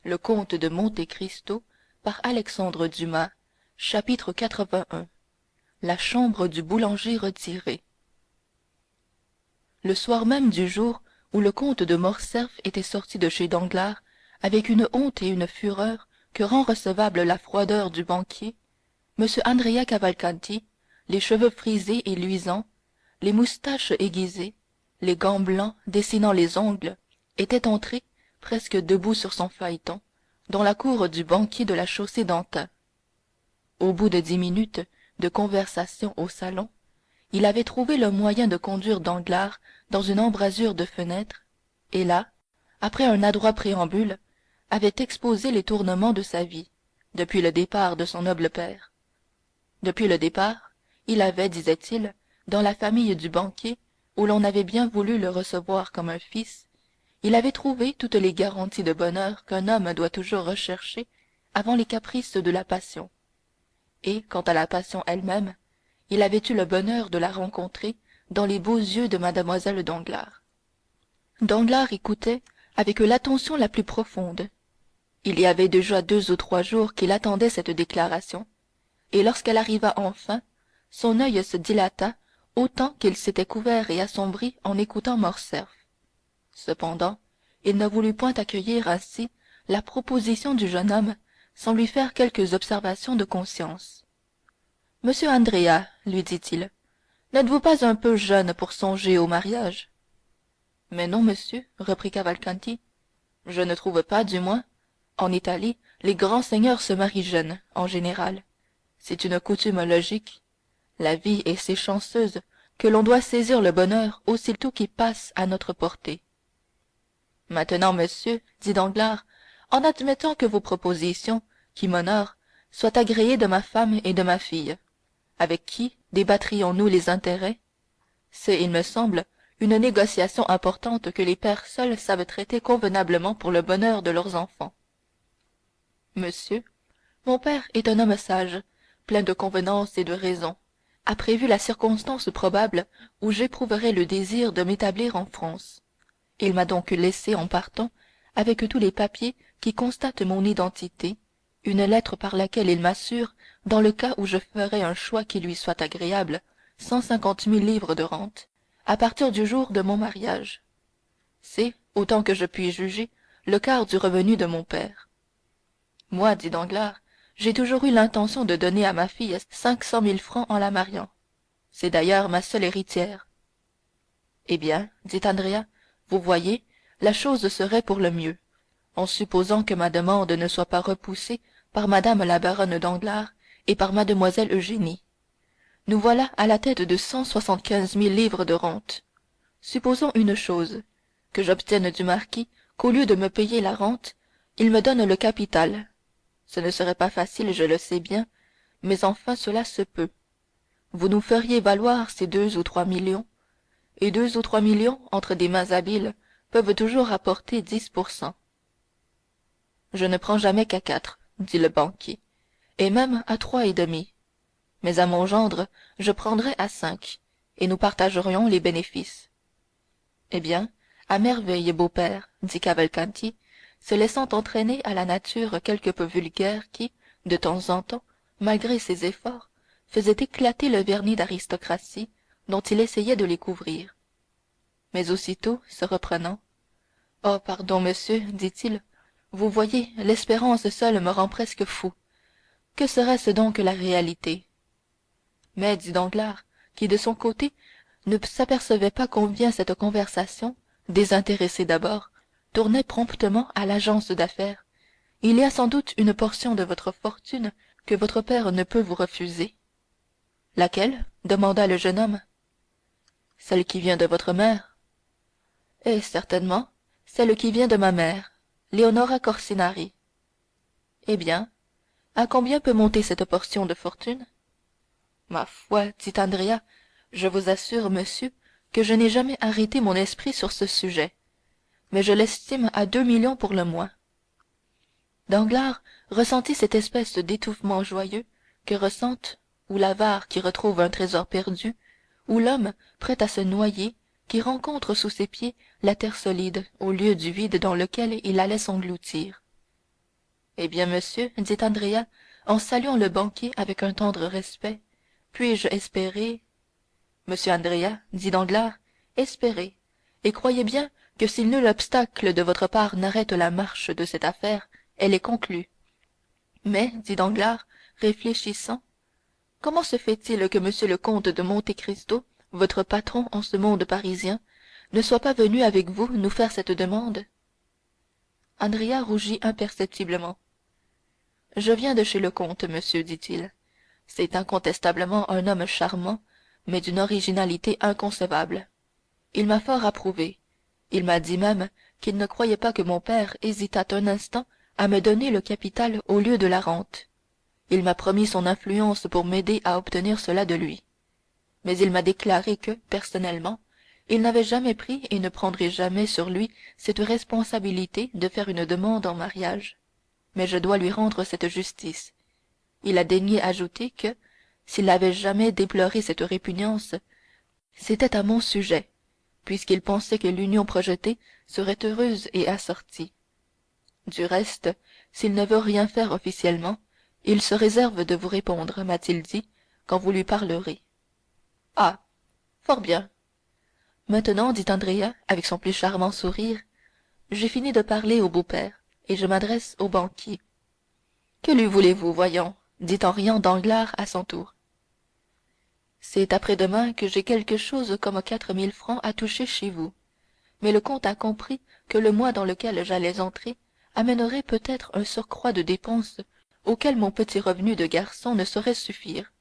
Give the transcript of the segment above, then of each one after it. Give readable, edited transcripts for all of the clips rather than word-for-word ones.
Le comte de Monte-Cristo par Alexandre Dumas. Chapitre 81. La chambre du boulanger retirée. Le soir même du jour où le comte de Morcerf était sorti de chez Danglars avec une honte et une fureur que rend recevable la froideur du banquier, m andrea cavalcanti, les cheveux frisés et luisants, les moustaches aiguisées, les gants blancs dessinant les ongles, était entré, presque debout sur son phaéton, dans la cour du banquier de la chaussée-d'Antin. Au bout de 10 minutes de conversation au salon, il avait trouvé le moyen de conduire Danglars dans une embrasure de fenêtre, et là, après un adroit préambule, avait exposé les tournements de sa vie, depuis le départ de son noble père. Depuis le départ, il avait, disait-il, dans la famille du banquier, où l'on avait bien voulu le recevoir comme un fils, il avait trouvé toutes les garanties de bonheur qu'un homme doit toujours rechercher avant les caprices de la passion. Et quant à la passion elle-même, il avait eu le bonheur de la rencontrer dans les beaux yeux de mlle Danglars. Danglars écoutait avec l'attention la plus profonde. Il y avait déjà 2 ou 3 jours qu'il attendait cette déclaration, et lorsqu'elle arriva enfin, son œil se dilata autant qu'il s'était couvert et assombri en écoutant Morcerf. Cependant, il ne voulut point accueillir ainsi la proposition du jeune homme sans lui faire quelques observations de conscience. Monsieur Andrea, lui dit-il, n'êtes-vous pas un peu jeune pour songer au mariage? Mais non, monsieur, reprit Cavalcanti, je ne trouve pas, du moins. En Italie, les grands seigneurs se marient jeunes, en général. C'est une coutume logique. La vie est si chanceuse que l'on doit saisir le bonheur aussitôt qu'il passe à notre portée. Maintenant, monsieur, dit Danglars, en admettant que vos propositions, qui m'honorent, soient agréées de ma femme et de ma fille, avec qui débattrions-nous les intérêts? C'est, il me semble, une négociation importante que les pères seuls savent traiter convenablement pour le bonheur de leurs enfants. Monsieur, mon père est un homme sage, plein de convenance et de raison, a prévu la circonstance probable où j'éprouverais le désir de m'établir en France. Il m'a donc laissé en partant, avec tous les papiers qui constatent mon identité, une lettre par laquelle il m'assure, dans le cas où je ferais un choix qui lui soit agréable, 150 000 livres de rente, à partir du jour de mon mariage. C'est, autant que je puis juger, le quart du revenu de mon père. Moi, dit Danglars, j'ai toujours eu l'intention de donner à ma fille 500 000 francs en la mariant. C'est d'ailleurs ma seule héritière. Eh bien, dit Andrea, vous voyez, la chose serait pour le mieux, en supposant que ma demande ne soit pas repoussée par madame la baronne Danglars et par mademoiselle Eugénie. Nous voilà à la tête de 175 000 livres de rente. Supposons une chose, que j'obtienne du marquis qu'au lieu de me payer la rente, il me donne le capital. Ce ne serait pas facile, je le sais bien, mais enfin cela se peut. Vous nous feriez valoir ces 2 ou 3 millions, et 2 ou 3 millions entre des mains habiles peuvent toujours rapporter 10%. Je ne prends jamais qu'à 4, dit le banquier, et même à 3,5. Mais à mon gendre, je prendrais à 5, et nous partagerions les bénéfices. Eh bien, à merveille, beau-père, dit Cavalcanti, se laissant entraîner à la nature quelque peu vulgaire qui, de temps en temps, malgré ses efforts, faisait éclater le vernis d'aristocratie dont il essayait de les couvrir. Mais aussitôt, se reprenant, oh, pardon, monsieur, dit-il, vous voyez, l'espérance seule me rend presque fou. Que serait-ce donc la réalité? Mais, dit Danglars, qui de son côté ne s'apercevait pas combien cette conversation, désintéressée d'abord, tournait promptement à l'agence d'affaires, il y a sans doute une portion de votre fortune que votre père ne peut vous refuser. Laquelle? Demanda le jeune homme. Celle qui vient de votre mère. Eh, certainement, celle qui vient de ma mère, Leonora Corsinari. Eh bien, à combien peut monter cette portion de fortune? Ma foi, dit Andrea, je vous assure, monsieur, que je n'ai jamais arrêté mon esprit sur ce sujet, mais je l'estime à 2 millions pour le moins. Danglars ressentit cette espèce d'étouffement joyeux que ressentent, ou l'avare qui retrouve un trésor perdu, ou l'homme prêt à se noyer qui rencontre sous ses pieds la terre solide au lieu du vide dans lequel il allait s'engloutir. Eh bien, monsieur, dit Andrea, en saluant le banquier avec un tendre respect, puis-je espérer... Monsieur Andrea, dit Danglars, espérez, et croyez bien que si nul obstacle de votre part n'arrête la marche de cette affaire, elle est conclue. Mais, dit Danglars, réfléchissant, comment se fait-il que monsieur le comte de Monte Cristo, votre patron en ce monde parisien, ne soit pas venu avec vous nous faire cette demande? Andrea rougit imperceptiblement. Je viens de chez le comte, monsieur, dit-il. C'est incontestablement un homme charmant, mais d'une originalité inconcevable. Il m'a fort approuvé. Il m'a dit même qu'il ne croyait pas que mon père hésitât un instant à me donner le capital au lieu de la rente. Il m'a promis son influence pour m'aider à obtenir cela de lui. Mais il m'a déclaré que, personnellement, il n'avait jamais pris et ne prendrait jamais sur lui cette responsabilité de faire une demande en mariage. Mais je dois lui rendre cette justice. Il a daigné ajouter que, s'il avait jamais déploré cette répugnance, c'était à mon sujet, puisqu'il pensait que l'union projetée serait heureuse et assortie. Du reste, s'il ne veut rien faire officiellement, il se réserve de vous répondre, m'a-t-il dit, quand vous lui parlerez. Ah, fort bien. Maintenant, dit Andrea, avec son plus charmant sourire, j'ai fini de parler au beau-père, et je m'adresse au banquier. Que lui voulez-vous, voyons, dit en riant Danglars à son tour. C'est après-demain que j'ai quelque chose comme 4000 francs à toucher chez vous. Mais le comte a compris que le mois dans lequel j'allais entrer amènerait peut-être un surcroît de dépenses auquel mon petit revenu de garçon ne saurait suffire.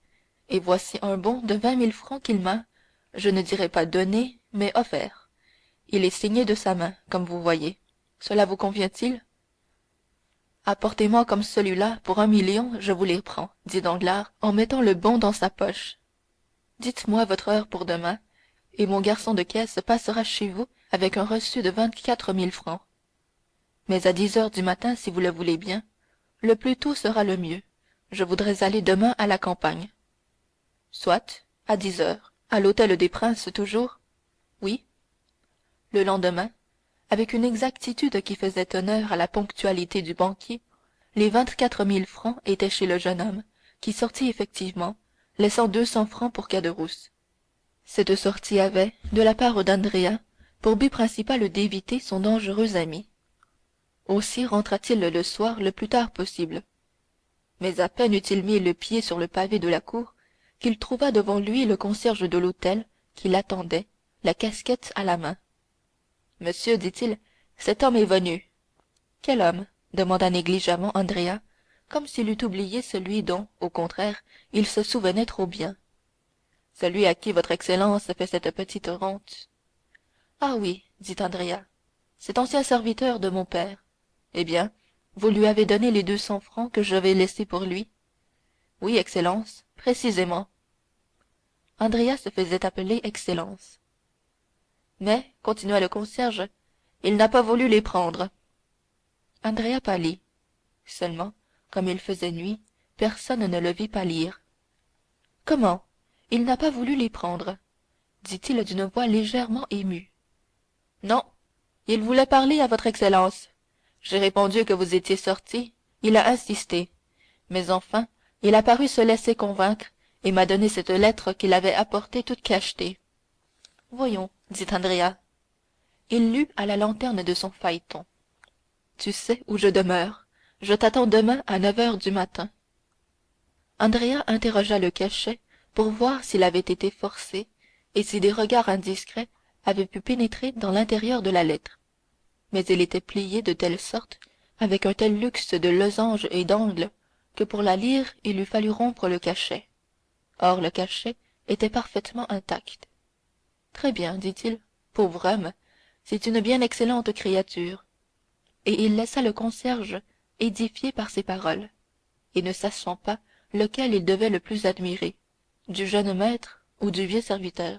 Et voici un bon de 20 000 francs qu'il m'a, je ne dirai pas donné, mais offert. Il est signé de sa main, comme vous voyez. Cela vous convient-il? Apportez-moi comme celui-là pour 1 million, je vous les prends, dit Danglars en mettant le bon dans sa poche. Dites-moi votre heure pour demain, et mon garçon de caisse passera chez vous avec un reçu de 24 000 francs. Mais à 10 heures du matin, si vous le voulez bien. Le plus tôt sera le mieux. Je voudrais aller demain à la campagne. Soit, à 10 heures. À l'hôtel des Princes, toujours? Oui. Le lendemain, avec une exactitude qui faisait honneur à la ponctualité du banquier, les 24 000 francs étaient chez le jeune homme, qui sortit effectivement, laissant 200 francs pour Caderousse. Cette sortie avait, de la part d'Andrea, pour but principal d'éviter son dangereux ami. Aussi rentra-t-il le soir le plus tard possible. Mais à peine eut-il mis le pied sur le pavé de la cour, qu'il trouva devant lui le concierge de l'hôtel, qui l'attendait, la casquette à la main. Monsieur, dit-il, cet homme est venu. Quel homme? Demanda négligemment Andrea, comme s'il eût oublié celui dont, au contraire, il se souvenait trop bien. Celui à qui votre excellence fait cette petite rente. Ah oui, dit Andrea, cet ancien serviteur de mon père. Eh bien, vous lui avez donné les 200 francs que je vais laisser pour lui? Oui, excellence, précisément. Andrea se faisait appeler excellence. Mais, continua le concierge, il n'a pas voulu les prendre. Andrea pâlit. Seulement, comme il faisait nuit, personne ne le vit pâlir. Comment? Il n'a pas voulu les prendre, dit-il d'une voix légèrement émue. Non, il voulait parler à votre excellence. J'ai répondu que vous étiez sorti, il a insisté. Mais enfin, il a paru se laisser convaincre et m'a donné cette lettre qu'il avait apportée toute cachetée. Voyons, dit Andrea. Il lut à la lanterne de son phaéton. Tu sais où je demeure. Je t'attends demain à 9 heures du matin. Andrea interrogea le cachet pour voir s'il avait été forcé et si des regards indiscrets avaient pu pénétrer dans l'intérieur de la lettre. Mais elle était pliée de telle sorte, avec un tel luxe de losanges et d'angles, que pour la lire il eût fallu rompre le cachet. Or le cachet était parfaitement intact. Très bien, dit-il, pauvre homme, c'est une bien excellente créature. Et il laissa le concierge édifié par ces paroles, et ne sachant pas lequel il devait le plus admirer, du jeune maître ou du vieux serviteur.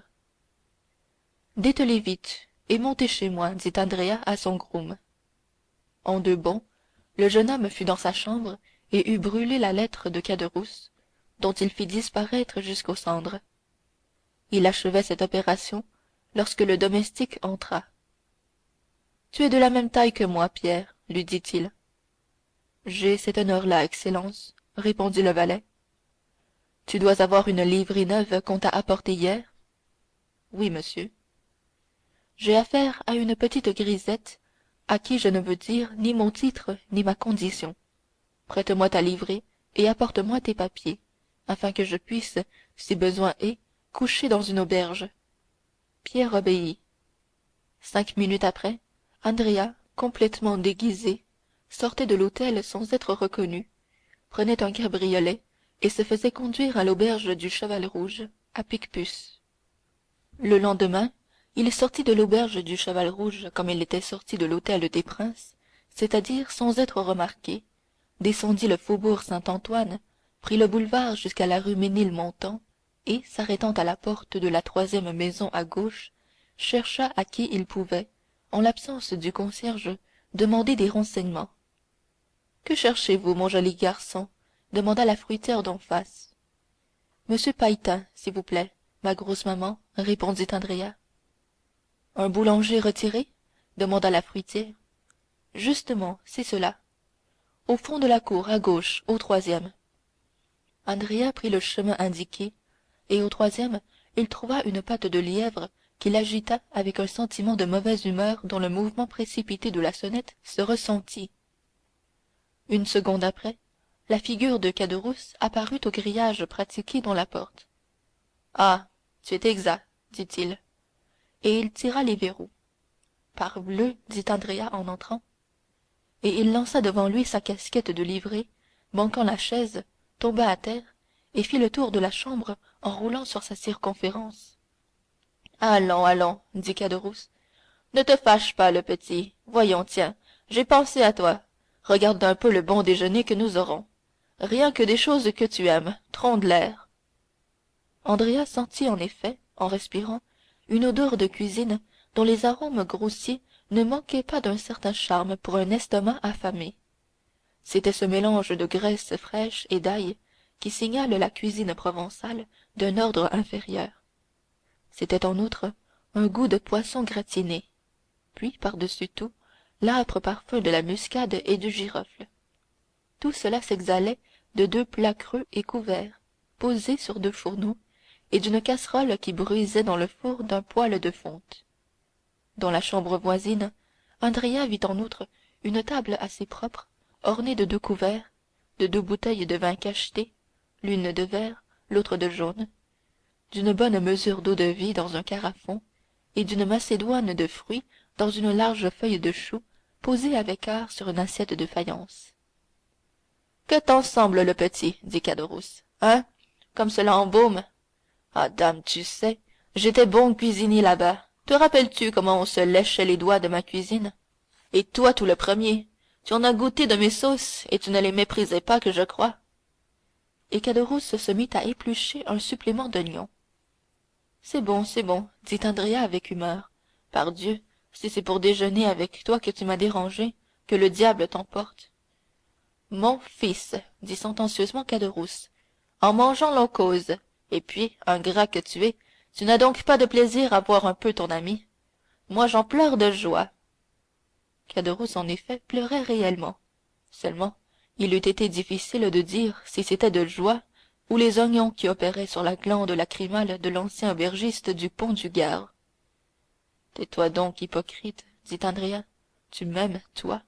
Dételez vite et montez chez moi, dit Andrea à son groom. En deux bonds, le jeune homme fut dans sa chambre et eut brûlé la lettre de Caderousse, dont il fit disparaître jusqu'aux cendres. Il achevait cette opération lorsque le domestique entra. Tu es de la même taille que moi, Pierre, lui dit-il. j'ai cet honneur-là, Excellence, répondit le valet. Tu dois avoir une livrée neuve qu'on t'a apportée hier? Oui, monsieur. J'ai affaire à une petite grisette à qui je ne veux dire ni mon titre ni ma condition. Prête-moi ta livrée et apporte-moi tes papiers, afin que je puisse, si besoin est, coucher dans une auberge. Pierre obéit. 5 minutes après, Andrea, complètement déguisé, sortait de l'hôtel sans être reconnu, prenait un cabriolet et se faisait conduire à l'auberge du Cheval Rouge, à Picpus. Le lendemain, il sortit de l'auberge du Cheval Rouge comme il était sorti de l'hôtel des Princes, c'est-à-dire sans être remarqué, descendit le faubourg Saint-Antoine, prit le boulevard jusqu'à la rue Ménilmontant, et, s'arrêtant à la porte de la troisième maison à gauche, chercha à qui il pouvait, en l'absence du concierge, demander des renseignements. Que cherchez-vous, mon joli garçon? Demanda la fruitière d'en face. Monsieur Pailletin, s'il vous plaît, ma grosse maman, répondit Andrea. Un boulanger retiré? Demanda la fruitière. Justement, c'est cela. Au fond de la cour, à gauche, au troisième. Andrea prit le chemin indiqué, et au troisième, il trouva une patte de lièvre qu'il agita avec un sentiment de mauvaise humeur dont le mouvement précipité de la sonnette se ressentit. Une seconde après, la figure de Caderousse apparut au grillage pratiqué dans la porte. Ah, tu es exact, dit-il, et il tira les verrous. Parbleu, dit Andrea en entrant, et il lança devant lui sa casquette de livrée, manquant la chaise, tomba à terre et fit le tour de la chambre en roulant sur sa circonférence. Allons, allons, dit Caderousse, ne te fâche pas, le petit. Voyons, tiens, j'ai pensé à toi. Regarde un peu le bon déjeuner que nous aurons. Rien que des choses que tu aimes, tronc de l'air. Andrea sentit en effet, en respirant, une odeur de cuisine dont les arômes grossiers ne manquaient pas d'un certain charme pour un estomac affamé. C'était ce mélange de graisse fraîche et d'ail qui signale la cuisine provençale d'un ordre inférieur. C'était en outre un goût de poisson gratiné, puis par-dessus tout l'âpre parfum de la muscade et du girofle. Tout cela s'exhalait de deux plats creux et couverts, posés sur deux fourneaux, et d'une casserole qui bruissait dans le four d'un poêle de fonte. Dans la chambre voisine, Andrea vit en outre une table assez propre, ornée de deux couverts, de deux bouteilles de vin cacheté, l'une de vert, l'autre de jaune, d'une bonne mesure d'eau-de-vie dans un carafon, et d'une macédoine de fruits dans une large feuille de chou posée avec art sur une assiette de faïence. Que t'en semble, le petit? Dit Caderousse. Hein? Comme cela embaume? Ah, dame, tu sais, j'étais bon cuisinier là-bas. Te rappelles-tu comment on se léchait les doigts de ma cuisine? Et toi, tout le premier, tu en as goûté de mes sauces, et tu ne les méprisais pas, que je crois. Et Caderousse se mit à éplucher un supplément d'oignon. C'est bon, dit Andrea avec humeur. Pardieu, si c'est pour déjeuner avec toi que tu m'as dérangé, que le diable t'emporte. Mon fils, dit sentencieusement Caderousse, en mangeant l'on cause, et puis, ingrat que tu es, tu n'as donc pas de plaisir à voir un peu ton ami. Moi, j'en pleure de joie. Caderousse, en effet, pleurait réellement. Seulement, il eût été difficile de dire si c'était de joie ou les oignons qui opéraient sur la glande lacrymale de l'ancien aubergiste du pont du Gard. Tais-toi donc, hypocrite, dit Andrea. Tu m'aimes, toi?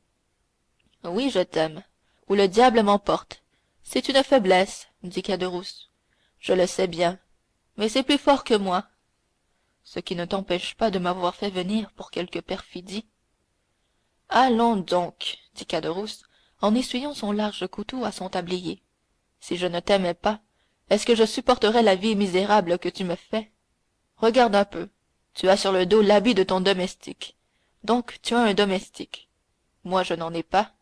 Oui, je t'aime, ou le diable m'emporte. C'est une faiblesse, dit Caderousse. Je le sais bien, mais c'est plus fort que moi. Ce qui ne t'empêche pas de m'avoir fait venir pour quelque perfidie. Allons donc, dit Caderousse, en essuyant son large couteau à son tablier. Si je ne t'aimais pas, est-ce que je supporterais la vie misérable que tu me fais? Regarde un peu, tu as sur le dos l'habit de ton domestique. Donc tu as un domestique. Moi je n'en ai pas,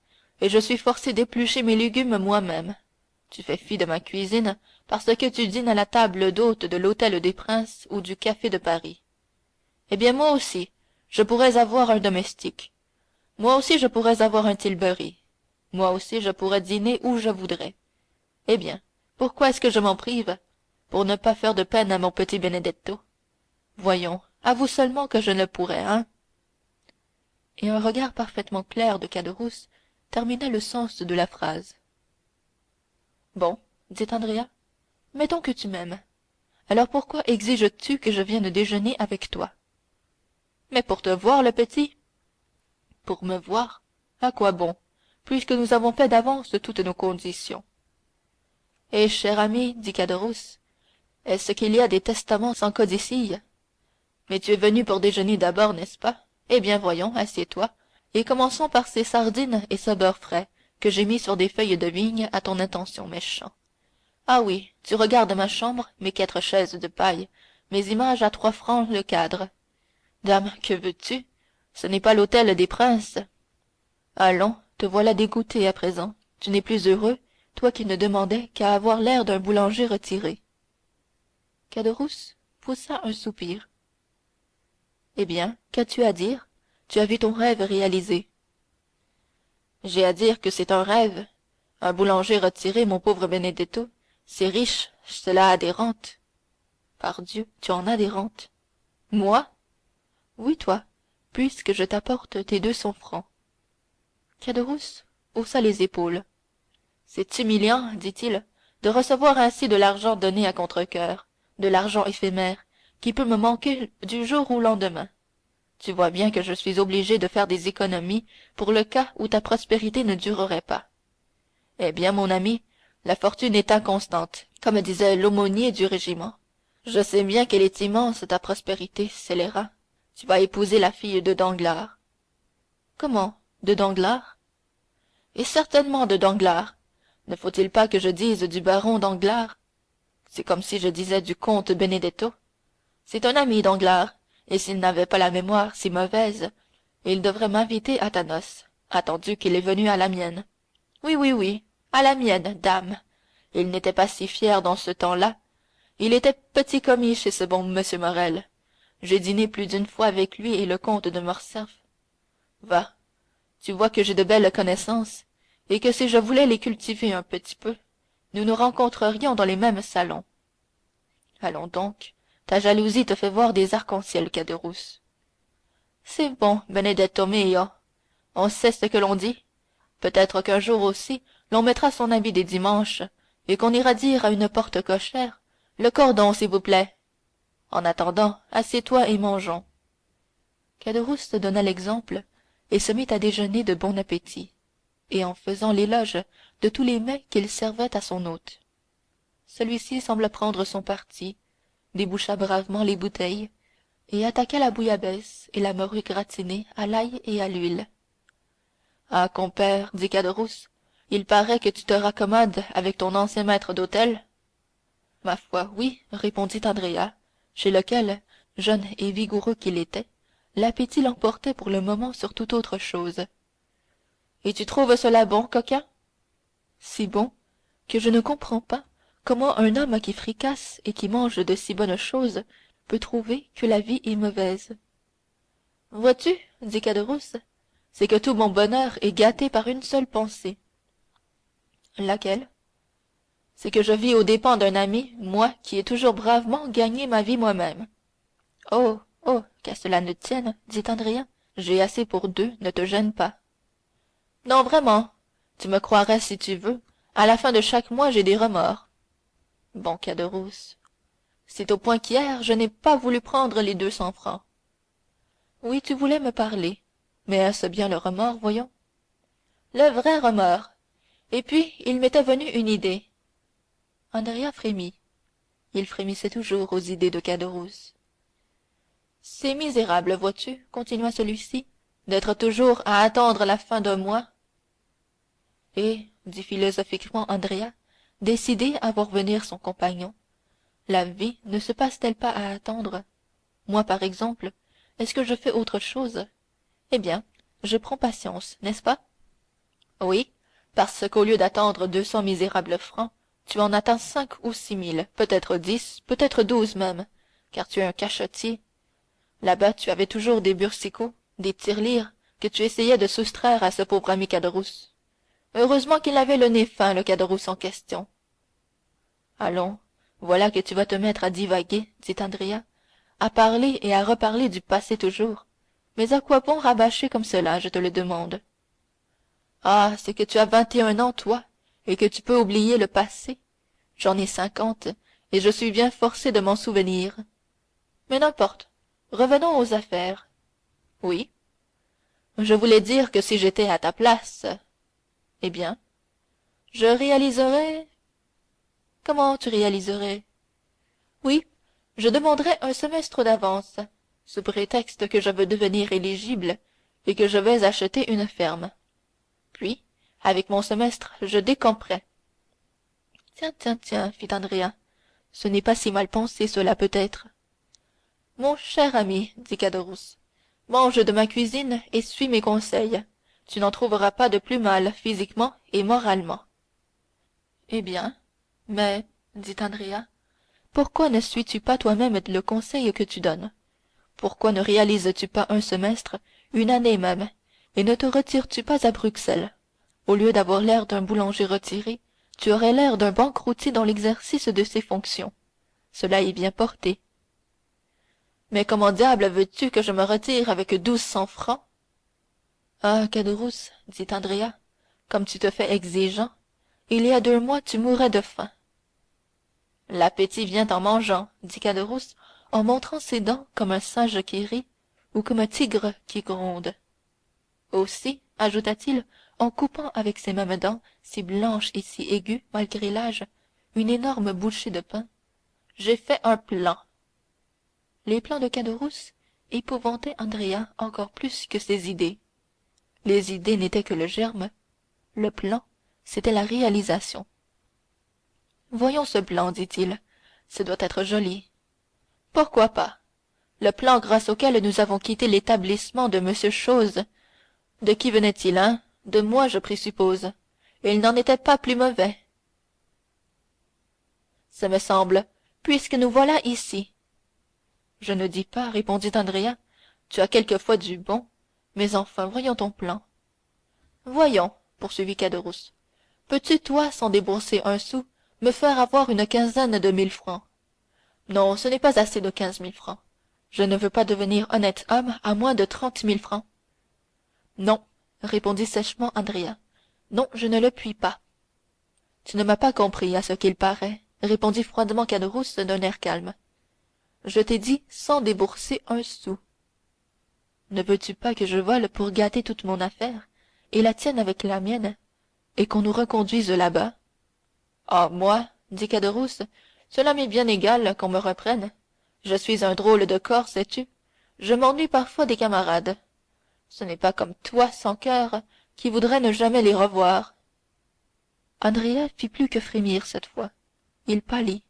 et je suis forcé d'éplucher mes légumes moi-même. Tu fais fi de ma cuisine parce que tu dînes à la table d'hôte de l'hôtel des Princes ou du café de Paris. Eh bien moi aussi, je pourrais avoir un domestique. Moi aussi je pourrais avoir un tilbury. Moi aussi je pourrais dîner où je voudrais. Eh bien, pourquoi est-ce que je m'en prive? Pour ne pas faire de peine à mon petit Benedetto. Voyons, avoue seulement que je ne le pourrais, hein? Et un regard parfaitement clair de Caderousse terminait le sens de la phrase. Bon, dit Andrea, mettons que tu m'aimes. Alors pourquoi exiges-tu que je vienne déjeuner avec toi? Mais pour te voir, le petit. Pour me voir? À quoi bon, puisque nous avons fait d'avance toutes nos conditions? Eh, cher ami, dit Caderousse, est-ce qu'il y a des testaments sans codicille? Mais tu es venu pour déjeuner d'abord, n'est-ce pas? Eh bien, voyons, assieds-toi, et commençons par ces sardines et ce beurre frais que j'ai mis sur des feuilles de vigne à ton intention, méchant. Ah oui, tu regardes ma chambre, mes 4 chaises de paille, mes images à 3 francs le cadre. Dame, que veux-tu? Ce n'est pas l'hôtel des princes. Allons, te voilà dégoûté à présent. Tu n'es plus heureux, toi qui ne demandais qu'à avoir l'air d'un boulanger retiré. Caderousse poussa un soupir. Eh bien, qu'as-tu à dire? Tu as vu ton rêve réalisé. J'ai à dire que c'est un rêve. Un boulanger retiré, mon pauvre Benedetto, c'est riche, cela a des rentes. Pardieu, tu en as des rentes. Moi? Oui, toi, puisque je t'apporte tes 200 francs. Caderousse haussa les épaules. C'est humiliant, dit-il, de recevoir ainsi de l'argent donné à contre-cœur, de l'argent éphémère, qui peut me manquer du jour au lendemain. Tu vois bien que je suis obligé de faire des économies pour le cas où ta prospérité ne durerait pas. Eh bien, mon ami, la fortune est inconstante, comme disait l'aumônier du régiment. Je sais bien qu'elle est immense, ta prospérité, scélérat. Tu vas épouser la fille de Danglars. Comment, de Danglars? Et certainement de Danglars. Ne faut-il pas que je dise du baron Danglars? C'est comme si je disais du comte Benedetto. C'est un ami, Danglars, et s'il n'avait pas la mémoire si mauvaise, il devrait m'inviter à ta noce, attendu qu'il est venu à la mienne. Oui, oui, oui, à la mienne, dame. Il n'était pas si fier dans ce temps-là. Il était petit commis chez ce bon monsieur Morrel. J'ai dîné plus d'une fois avec lui et le comte de Morcerf. Va, tu vois que j'ai de belles connaissances, et que si je voulais les cultiver un petit peu, nous nous rencontrerions dans les mêmes salons. Allons donc, ta jalousie te fait voir des arcs-en-ciel, Caderousse. C'est bon, Benedetto mio, on sait ce que l'on dit. Peut-être qu'un jour aussi, l'on mettra son habit des dimanches, et qu'on ira dire à une porte cochère, le cordon, s'il vous plaît. En attendant, assieds-toi et mangeons. Caderousse donna l'exemple et se mit à déjeuner de bon appétit, et en faisant l'éloge de tous les mets qu'il servait à son hôte. Celui-ci sembla prendre son parti, déboucha bravement les bouteilles, et attaqua la bouillabaisse et la morue gratinée à l'ail et à l'huile. Ah, compère, dit Caderousse, il paraît que tu te raccommodes avec ton ancien maître d'hôtel. Ma foi, oui, répondit Andrea, chez lequel, jeune et vigoureux qu'il était, l'appétit l'emportait pour le moment sur toute autre chose. Et tu trouves cela bon, coquin? Si bon que je ne comprends pas comment un homme qui fricasse et qui mange de si bonnes choses peut trouver que la vie est mauvaise. Vois-tu, dit Caderousse, c'est que tout mon bonheur est gâté par une seule pensée. Laquelle? C'est que je vis aux dépens d'un ami, moi qui ai toujours bravement gagné ma vie moi-même. Oh, oh, qu'à cela ne tienne, dit Andrea, j'ai assez pour 2, ne te gêne pas. Non, vraiment, tu me croirais si tu veux, à la fin de chaque mois j'ai des remords. Bon, Caderousse, c'est au point qu'hier je n'ai pas voulu prendre les 200 francs. Oui, tu voulais me parler, mais est-ce bien le remords, voyons? Le vrai remords. Et puis, il m'était venu une idée. Andrea frémit. Il frémissait toujours aux idées de Caderousse. C'est misérable, vois-tu, continua celui-ci, d'être toujours à attendre la fin d'un mois. Et, dit philosophiquement Andrea, décidé à voir venir son compagnon, la vie ne se passe-t-elle pas à attendre? Moi, par exemple, est-ce que je fais autre chose? Eh bien, je prends patience, n'est-ce pas? Oui, parce qu'au lieu d'attendre 200 misérables francs, tu en attends 5 ou 6 000, peut-être 10, peut-être 12 même, car tu es un cachotier. Là-bas, tu avais toujours des boursicots, des tirelires, que tu essayais de soustraire à ce pauvre ami Caderousse. Heureusement qu'il avait le nez fin, le Caderousse en question. Allons, voilà que tu vas te mettre à divaguer, dit Andrea, à parler et à reparler du passé toujours. Mais à quoi bon rabâcher comme cela, je te le demande? Ah, c'est que tu as 21 ans, toi, et que tu peux oublier le passé. J'en ai 50, et je suis bien forcé de m'en souvenir. Mais n'importe. Revenons aux affaires. Oui. Je voulais dire que si j'étais à ta place, eh bien, je réaliserais... Comment tu réaliserais? Oui, je demanderais un semestre d'avance, sous prétexte que je veux devenir éligible et que je vais acheter une ferme. Puis, avec mon semestre, je décamperais. Tiens, tiens, tiens, fit Andrea, ce n'est pas si mal pensé, cela peut-être. Mon cher ami, dit Caderousse, mange de ma cuisine et suis mes conseils. Tu n'en trouveras pas de plus mal, physiquement et moralement. Eh bien, mais, dit Andrea, pourquoi ne suis-tu pas toi-même le conseil que tu donnes? Pourquoi ne réalises-tu pas un semestre, une année même, et ne te retires-tu pas à Bruxelles? Au lieu d'avoir l'air d'un boulanger retiré, tu aurais l'air d'un banqueroutier dans l'exercice de ses fonctions. Cela est bien porté. Mais comment diable veux-tu que je me retire avec 1200 francs? Ah, Caderousse, dit Andrea, comme tu te fais exigeant, il y a 2 mois tu mourais de faim. L'appétit vient en mangeant, dit Caderousse, en montrant ses dents comme un singe qui rit ou comme un tigre qui gronde. Aussi, ajouta-t-il, en coupant avec ses mêmes dents, si blanches et si aiguës malgré l'âge, une énorme bouchée de pain, j'ai fait un plan. Les plans de Caderousse épouvantaient Andrea encore plus que ses idées. Les idées n'étaient que le germe, le plan, c'était la réalisation. Voyons ce plan, dit-il, ce doit être joli. Pourquoi pas? Le plan grâce auquel nous avons quitté l'établissement de Monsieur Chose. De qui venait-il, hein? De moi, je présuppose. Il n'en était pas plus mauvais. Ce me semble, puisque nous voilà ici. Je ne dis pas, répondit Andrea, tu as quelquefois du bon, mais enfin, voyons ton plan. Voyons, poursuivit Caderousse, peux-tu, toi, sans débourser un sou, me faire avoir une quinzaine de 1000 francs? Non, ce n'est pas assez de 15 000 francs. Je ne veux pas devenir honnête homme à moins de 30 000 francs. Non, répondit sèchement Andrea. Non, je ne le puis pas. Tu ne m'as pas compris, à ce qu'il paraît, répondit froidement Caderousse d'un air calme. Je t'ai dit sans débourser un sou. Ne veux-tu pas que je vole pour gâter toute mon affaire, et la tienne avec la mienne, et qu'on nous reconduise là-bas? Ah, moi, dit Caderousse, cela m'est bien égal qu'on me reprenne. Je suis un drôle de corps, sais-tu? Je m'ennuie parfois des camarades. Ce n'est pas comme toi, sans cœur, qui voudrais ne jamais les revoir. Andrea fit plus que frémir cette fois. Il pâlit.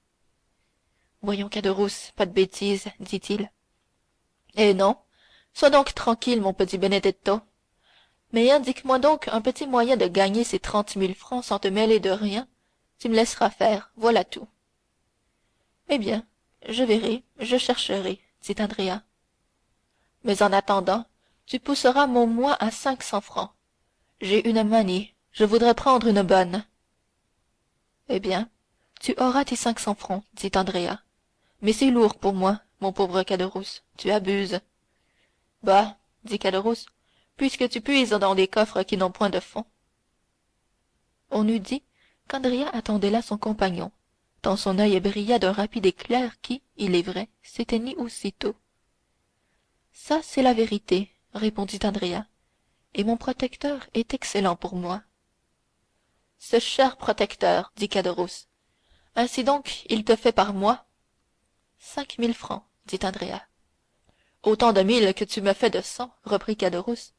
Voyons, Caderousse, pas de bêtises, dit-il. Eh non, sois donc tranquille, mon petit Benedetto. Mais indique-moi donc un petit moyen de gagner ces 30 000 francs sans te mêler de rien. Tu me laisseras faire, voilà tout. Eh bien, je verrai, je chercherai, dit Andrea. Mais en attendant, tu pousseras mon mois à 500 francs. J'ai une manie, je voudrais prendre une bonne. Eh bien, tu auras tes 500 francs, dit Andrea. Mais c'est lourd pour moi, mon pauvre Caderousse, tu abuses. Bah, dit Caderousse, puisque tu puises dans des coffres qui n'ont point de fond. On eût dit qu'Andrea attendait là son compagnon, tant son œil brilla d'un rapide éclair qui, il est vrai, s'éteignit aussitôt. Ça, c'est la vérité, répondit Andrea, et mon protecteur est excellent pour moi. Ce cher protecteur, dit Caderousse. Ainsi donc, il te fait par mois 5 000 francs, dit Andrea. Autant de 1000 que tu me fais de 100, reprit Caderousse.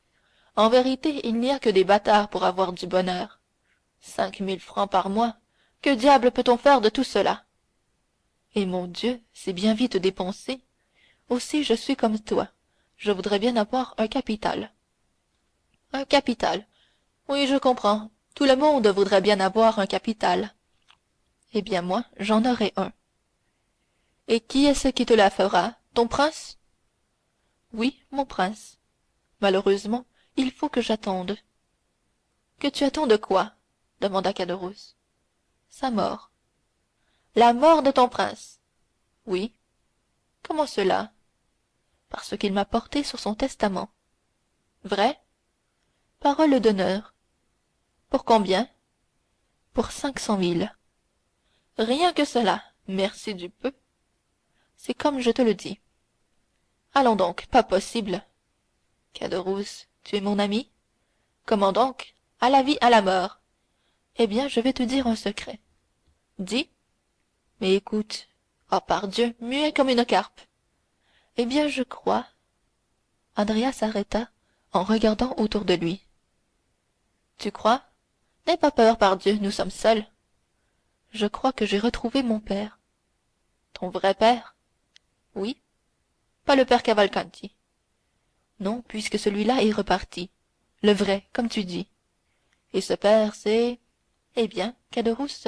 En vérité, il n'y a que des bâtards pour avoir du bonheur. 5 000 francs par mois, que diable peut-on faire de tout cela? Et mon Dieu, c'est bien vite dépensé. Aussi, je suis comme toi. Je voudrais bien avoir un capital. Un capital. Oui, je comprends. Tout le monde voudrait bien avoir un capital. Eh bien, moi, j'en aurai un. Et qui est-ce qui te la fera? Ton prince? Oui, mon prince. Malheureusement, il faut que j'attende. Que tu attendes quoi? Demanda Caderousse. Sa mort. La mort de ton prince? Oui. Comment cela? Parce qu'il m'a porté sur son testament. Vrai? Parole d'honneur. Pour combien? Pour 500 000. Rien que cela, merci du peu. C'est comme je te le dis. Allons donc, pas possible. Caderousse, tu es mon ami? Comment donc? À la vie, à la mort. Eh bien, je vais te dire un secret. Dis. Mais écoute. Oh, pardieu, muet comme une carpe. Eh bien, je crois. Andrea s'arrêta en regardant autour de lui. Tu crois? N'aie pas peur, pardieu, nous sommes seuls. Je crois que j'ai retrouvé mon père. Ton vrai père? Oui. Pas le père Cavalcanti. Non, puisque celui-là est reparti. Le vrai, comme tu dis. Et ce père, c'est... Eh bien, Caderousse,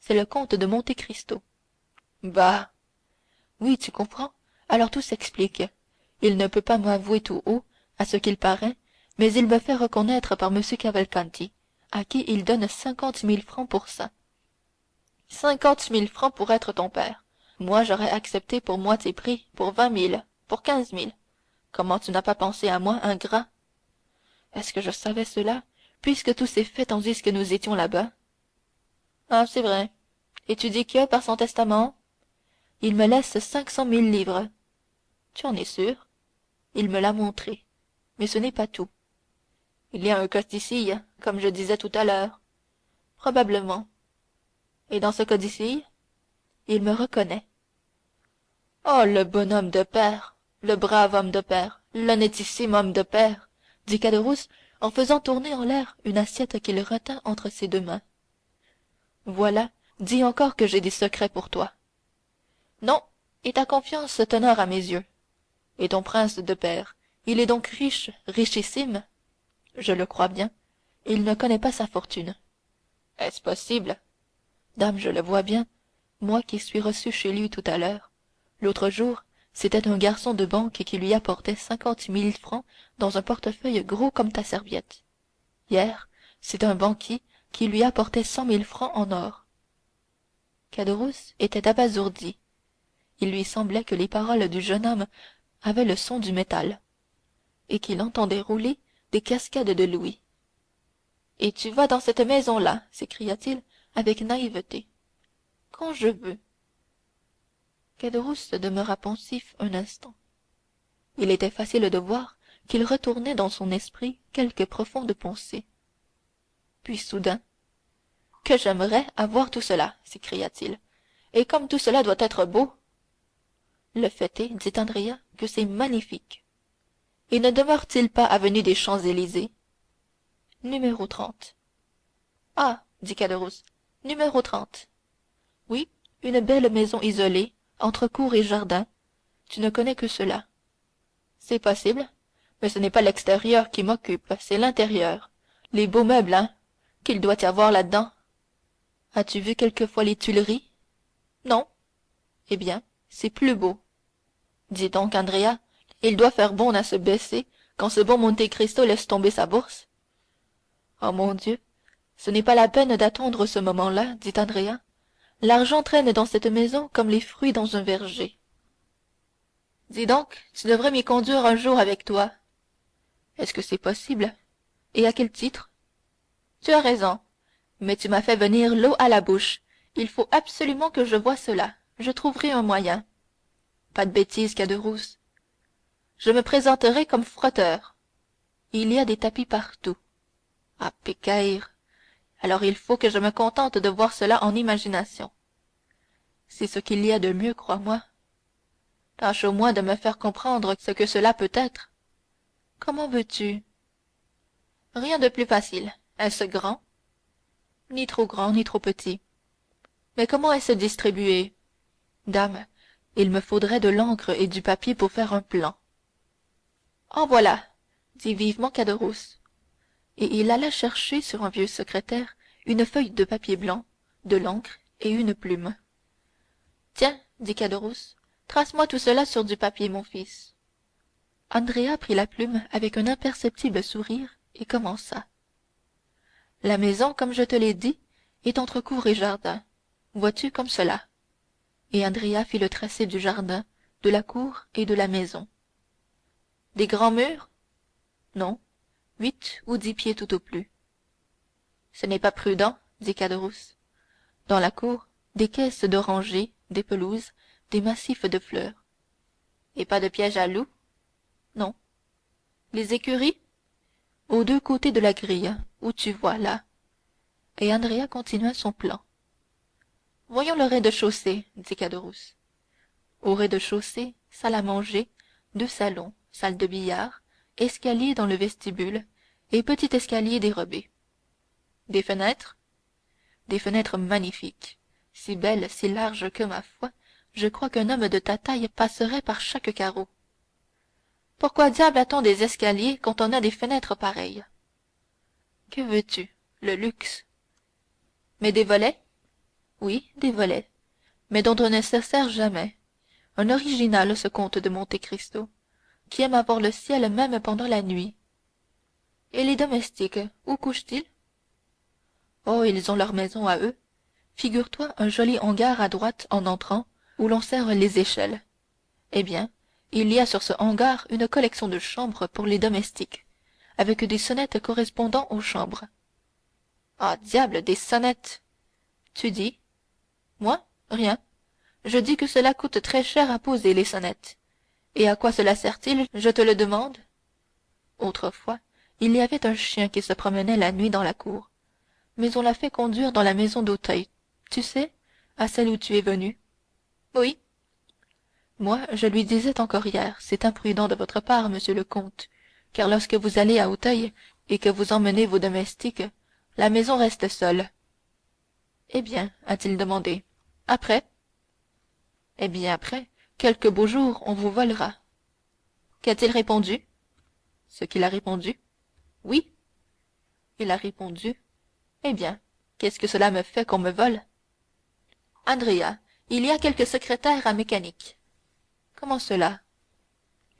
c'est le comte de Monte Cristo. Bah! Oui, tu comprends? Alors tout s'explique. Il ne peut pas m'avouer tout haut, à ce qu'il paraît, mais il me fait reconnaître par M. Cavalcanti, à qui il donne 50 000 francs pour ça. 50 000 francs pour être ton père. Moi, j'aurais accepté pour moitié prix, pour 20 000, pour 15 000. Comment tu n'as pas pensé à moi, ingrat? Est-ce que je savais cela, puisque tout s'est fait tandis que nous étions là-bas? Ah, c'est vrai. Et tu dis que, par son testament, il me laisse 500 000 livres. Tu en es sûr? Il me l'a montré. Mais ce n'est pas tout. Il y a un codicille, comme je disais tout à l'heure. Probablement. Et dans ce codicille, il me reconnaît. Oh, le bonhomme de père, le brave homme de père, l'honnêtissime homme de père, dit Caderousse en faisant tourner en l'air une assiette qu'il retint entre ses deux mains. Voilà, dis encore que j'ai des secrets pour toi. Non, et ta confiance t'honore à mes yeux. Et ton prince de père, il est donc riche, richissime? Je le crois bien. Il ne connaît pas sa fortune. Est-ce possible? Dame, je le vois bien, moi qui suis reçu chez lui tout à l'heure. L'autre jour, c'était un garçon de banque qui lui apportait 50 000 francs dans un portefeuille gros comme ta serviette. Hier, c'est un banquier qui lui apportait 100 000 francs en or. Caderousse était abasourdi. Il lui semblait que les paroles du jeune homme avaient le son du métal, et qu'il entendait rouler des cascades de louis. Et tu vas dans cette maison-là, s'écria-t-il avec naïveté. Quand je veux. Caderousse demeura pensif un instant. Il était facile de voir qu'il retournait dans son esprit quelque profonde pensée. Puis soudain, que j'aimerais avoir tout cela, s'écria-t-il. Et comme tout cela doit être beau. Le fait est, dit Andrea, que c'est magnifique. Et ne demeure-t-il pas avenue des Champs-Élysées? Numéro 30. Ah, dit Caderousse, numéro 30. Oui, une belle maison isolée, entre cour et jardin. Tu ne connais que cela. C'est possible, mais ce n'est pas l'extérieur qui m'occupe, c'est l'intérieur. Les beaux meubles, hein, qu'il doit y avoir là-dedans. As-tu vu quelquefois les Tuileries? Non. Eh bien, c'est plus beau. Dis donc, Andrea, il doit faire bon à se baisser quand ce bon Monte Cristo laisse tomber sa bourse. Oh mon Dieu, ce n'est pas la peine d'attendre ce moment-là, dit Andrea. L'argent traîne dans cette maison comme les fruits dans un verger. Dis donc, tu devrais m'y conduire un jour avec toi. Est-ce que c'est possible? Et à quel titre? Tu as raison, mais tu m'as fait venir l'eau à la bouche. Il faut absolument que je voie cela. Je trouverai un moyen. Pas de bêtises, Caderousse. Je me présenterai comme frotteur. Il y a des tapis partout. Ah, pécaïre! Alors il faut que je me contente de voir cela en imagination. C'est ce qu'il y a de mieux, crois-moi. Tâche au moins de me faire comprendre ce que cela peut être. Comment veux-tu? Rien de plus facile. Est-ce grand? Ni trop grand, ni trop petit. Mais comment est-ce distribué? Dame, il me faudrait de l'encre et du papier pour faire un plan. En voilà, dit vivement Caderousse. Et il alla chercher sur un vieux secrétaire une feuille de papier blanc, de l'encre et une plume. Tiens, dit Caderousse, trace-moi tout cela sur du papier, mon fils. Andrea prit la plume avec un imperceptible sourire et commença. La maison, comme je te l'ai dit, est entre cour et jardin. Vois-tu comme cela? Et Andrea fit le tracé du jardin, de la cour et de la maison. Des grands murs? Non, 8 ou 10 pieds tout au plus. Ce n'est pas prudent, dit Caderousse. Dans la cour, des caisses d'orangers, des pelouses, des massifs de fleurs. Et pas de piège à loups? Non. Les écuries? Aux deux côtés de la grille, où tu vois, là. Et Andrea continua son plan. Voyons le rez-de-chaussée, dit Caderousse. Au rez-de-chaussée, salle à manger, deux salons, salle de billard, escalier dans le vestibule et petit escalier dérobé. Des fenêtres? Des fenêtres magnifiques, si belles, si larges que, ma foi, je crois qu'un homme de ta taille passerait par chaque carreau. Pourquoi diable a-t-on des escaliers quand on a des fenêtres pareilles? Que veux-tu? Le luxe. Mais des volets? Oui, des volets, mais dont on ne se sert jamais. Un original, ce comte de Monte Cristo, qui aime à voir le ciel même pendant la nuit. Et les domestiques, où couchent-ils? Oh, ils ont leur maison à eux. Figure-toi un joli hangar à droite en entrant, où l'on serre les échelles. Eh bien, il y a sur ce hangar une collection de chambres pour les domestiques, avec des sonnettes correspondant aux chambres. Ah, diable, des sonnettes! Tu dis? Moi? Rien. Je dis que cela coûte très cher à poser les sonnettes. Et à quoi cela sert-il, je te le demande? Autrefois, il y avait un chien qui se promenait la nuit dans la cour, mais on l'a fait conduire dans la maison d'Auteuil, tu sais, à celle où tu es venu. Oui. Moi, je lui disais encore hier, c'est imprudent de votre part, monsieur le comte, car lorsque vous allez à Auteuil et que vous emmenez vos domestiques, la maison reste seule. Eh bien, a-t-il demandé, après? Eh bien, après, quelque beau jour, on vous volera. Qu'a-t-il répondu? Ce qu'il a répondu? Oui. Il a répondu, eh bien, qu'est-ce que cela me fait qu'on me vole? Andrea, il y a quelques secrétaires à mécanique. Comment cela?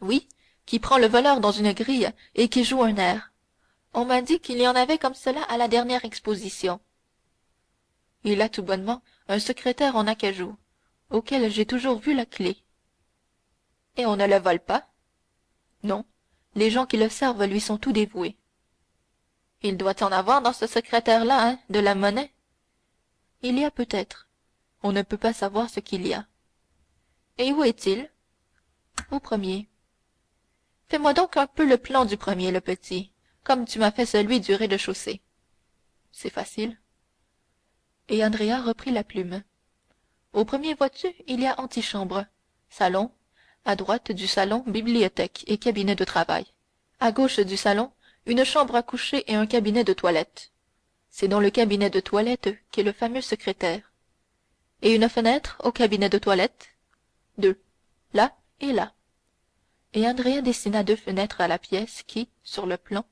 Oui, qui prend le voleur dans une grille et qui joue un air. On m'a dit qu'il y en avait comme cela à la dernière exposition. Il a tout bonnement un secrétaire en acajou, auquel j'ai toujours vu la clé. Et on ne le vole pas? Non, les gens qui le servent lui sont tout dévoués. Il doit y en avoir dans ce secrétaire-là, hein, de la monnaie? Il y a peut-être. On ne peut pas savoir ce qu'il y a. Et où est-il? Au premier. Fais-moi donc un peu le plan du premier, le petit, comme tu m'as fait celui du rez-de-chaussée. C'est facile. Et Andrea reprit la plume. Au premier, vois-tu, il y a antichambre, salon, à droite du salon, bibliothèque et cabinet de travail. À gauche du salon, une chambre à coucher et un cabinet de toilette. C'est dans le cabinet de toilette qu'est le fameux secrétaire. Et une fenêtre au cabinet de toilette? Deux, là et là. Et Andrea dessina deux fenêtres à la pièce qui, sur le plan,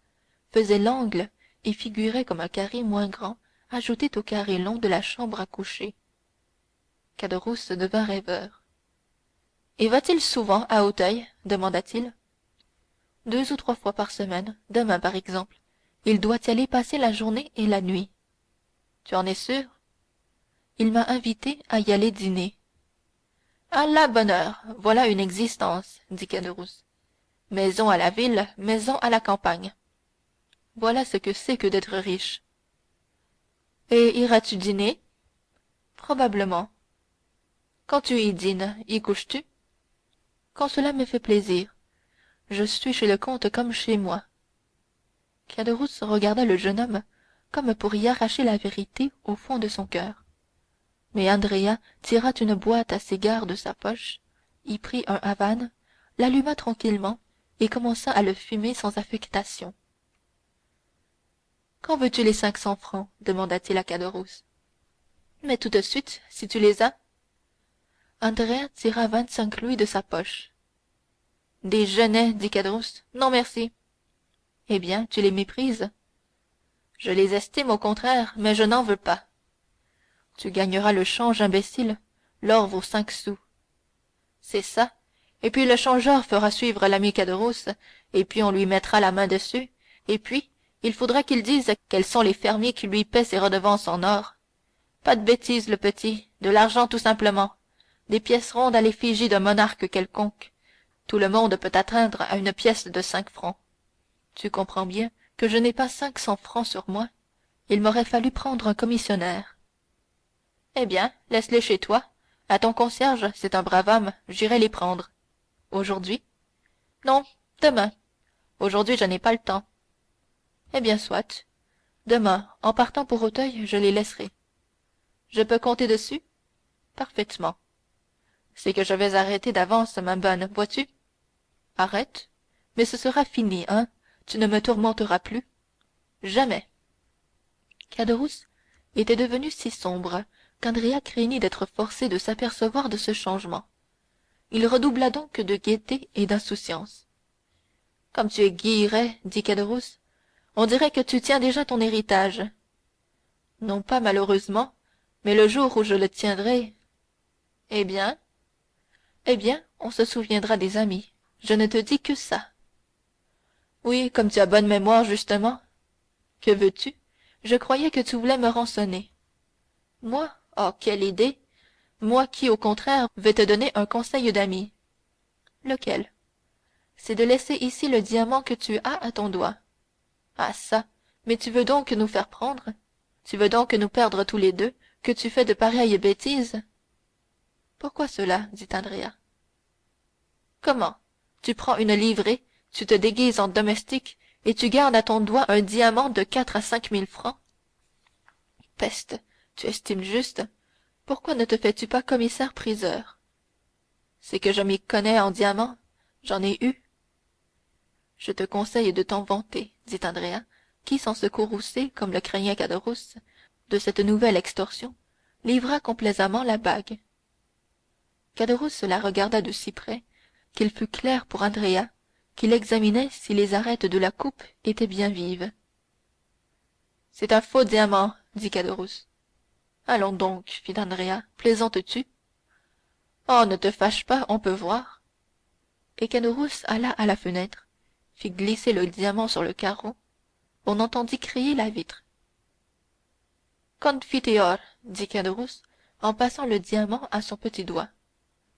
faisaient l'angle et figuraient comme un carré moins grand ajouté au carré long de la chambre à coucher. Caderousse devint rêveur. Et va-t-il souvent à Auteuil? Demanda-t-il. 2 ou 3 fois par semaine, demain par exemple. Il doit y aller passer la journée et la nuit. Tu en es sûr? Il m'a invité à y aller dîner. À la bonne heure, voilà une existence, dit Caderousse. Maison à la ville, maison à la campagne. Voilà ce que c'est que d'être riche. Et iras-tu dîner? Probablement. Quand tu y dînes, y couches-tu? Quand cela me fait plaisir. Je suis chez le comte comme chez moi. Caderousse regarda le jeune homme comme pour y arracher la vérité au fond de son cœur. Mais Andrea tira une boîte à cigares de sa poche, y prit un havane, l'alluma tranquillement et commença à le fumer sans affectation. Quand veux-tu les 500 francs? Demanda-t-il à Caderousse. Mais tout de suite, si tu les as. Andrea tira 25 louis de sa poche. Des genêts, dit Caderousse. Non, merci. Eh bien, tu les méprises? Je les estime au contraire, mais je n'en veux pas. Tu gagneras le change, imbécile. L'or vaut 5 sous. C'est ça. Et puis le changeur fera suivre l'ami Caderousse, et puis on lui mettra la main dessus, et puis il faudra qu'il dise quels sont les fermiers qui lui paient ses redevances en or. Pas de bêtises, le petit, de l'argent tout simplement, des pièces rondes à l'effigie d'un monarque quelconque. Tout le monde peut atteindre à une pièce de 5 francs. Tu comprends bien que je n'ai pas 500 francs sur moi, il m'aurait fallu prendre un commissionnaire. Eh bien, laisse-les chez toi. À ton concierge, c'est un brave homme, j'irai les prendre. Aujourd'hui? Non, demain. Aujourd'hui, je n'ai pas le temps. Eh bien, soit. Demain, en partant pour Auteuil, je les laisserai. Je peux compter dessus? Parfaitement. C'est que je vais arrêter d'avance, ma bonne, vois-tu? Arrête. Mais ce sera fini, hein? Tu ne me tourmenteras plus? Jamais. Caderousse était devenu si sombre qu'Andrea craignit d'être forcé de s'apercevoir de ce changement. Il redoubla donc de gaieté et d'insouciance. Comme tu es guilleret, dit Caderousse, on dirait que tu tiens déjà ton héritage. Non pas malheureusement, mais le jour où je le tiendrai. Eh bien? Eh bien, on se souviendra des amis. Je ne te dis que ça. Oui, comme tu as bonne mémoire, justement. Que veux-tu? Je croyais que tu voulais me rançonner. Moi? Oh, quelle idée! Moi qui, au contraire, vais te donner un conseil d'ami. Lequel? C'est de laisser ici le diamant que tu as à ton doigt. Ah ça! Mais tu veux donc nous faire prendre? Tu veux donc nous perdre tous les deux, que tu fais de pareilles bêtises? Pourquoi cela? dit Andrea. Comment? Tu prends une livrée, tu te déguises en domestique, et tu gardes à ton doigt un diamant de 4 à 5 000 francs? Peste! Tu estimes juste? Pourquoi ne te fais-tu pas commissaire-priseur? C'est que je m'y connais en diamants. J'en ai eu. Je te conseille de t'en vanter, dit Andrea, qui, sans se courroucer, comme le craignait Caderousse, de cette nouvelle extorsion, livra complaisamment la bague. Caderousse la regarda de si près qu'il fut clair pour Andrea qu'il examinait si les arêtes de la coupe étaient bien vives. C'est un faux diamant, dit Caderousse. Allons donc, fit Andrea, plaisantes-tu? Oh, ne te fâche pas, on peut voir. Et Caderousse alla à la fenêtre, fit glisser le diamant sur le carreau. On entendit crier la vitre. Confiteor, dit Caderousse, en passant le diamant à son petit doigt.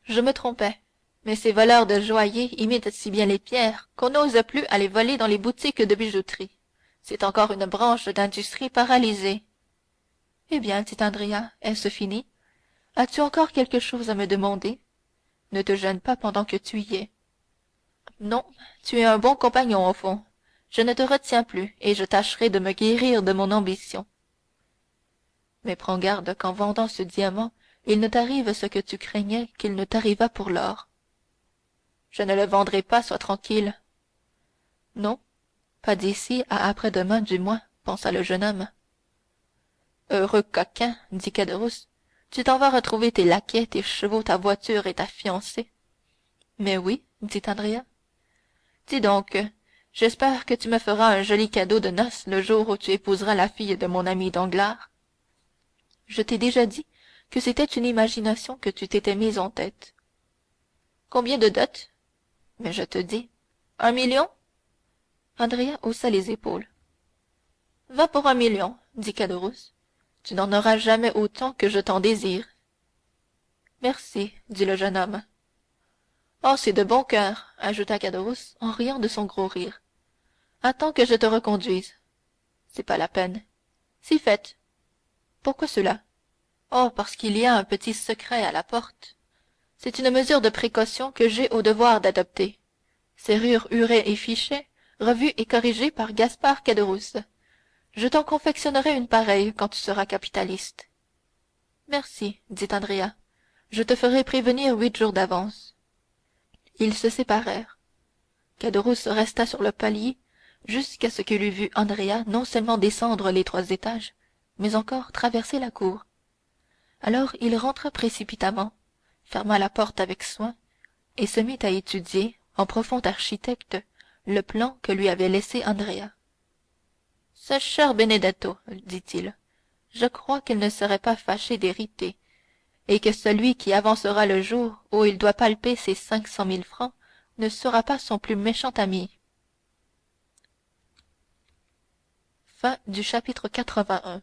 Je me trompais. Mais ces voleurs de joailliers imitent si bien les pierres qu'on n'ose plus aller voler dans les boutiques de bijouterie. C'est encore une branche d'industrie paralysée. Eh bien, dit Andrea, est-ce fini? As-tu encore quelque chose à me demander? Ne te gêne pas pendant que tu y es. Non, tu es un bon compagnon au fond. Je ne te retiens plus, et je tâcherai de me guérir de mon ambition. Mais prends garde qu'en vendant ce diamant, il ne t'arrive ce que tu craignais qu'il ne t'arrivât pour l'or. Je ne le vendrai pas, sois tranquille. Non, pas d'ici à après-demain du moins, pensa le jeune homme. Heureux coquin, dit Caderousse, tu t'en vas retrouver tes laquais, tes chevaux, ta voiture et ta fiancée. Mais oui, dit Andrea. Dis donc, j'espère que tu me feras un joli cadeau de noces le jour où tu épouseras la fille de mon ami Danglars. Je t'ai déjà dit que c'était une imagination que tu t'étais mise en tête. Combien de dot? Mais je te dis, 1 million? Andrea haussa les épaules. Va pour 1 million, dit Caderousse. Tu n'en auras jamais autant que je t'en désire. Merci, dit le jeune homme. Oh, c'est de bon cœur, ajouta Caderousse en riant de son gros rire. Attends que je te reconduise. C'est pas la peine. Si fait. Pourquoi cela? Oh, parce qu'il y a un petit secret à la porte. C'est une mesure de précaution que j'ai au devoir d'adopter. Serrure Huret et Fichet, revue et corrigée par Gaspard Caderousse. Je t'en confectionnerai une pareille quand tu seras capitaliste. Merci, dit Andrea. Je te ferai prévenir 8 jours d'avance. Ils se séparèrent. Caderousse resta sur le palier jusqu'à ce qu'il eût vu Andrea non seulement descendre les 3 étages, mais encore traverser la cour. Alors il rentra précipitamment, ferma la porte avec soin, et se mit à étudier, en profond architecte, le plan que lui avait laissé Andrea. Ce cher Benedetto, dit-il, je crois qu'il ne serait pas fâché d'hériter, et que celui qui avancera le jour où il doit palper ses 500 000 francs ne sera pas son plus méchant ami. Chapitre 81.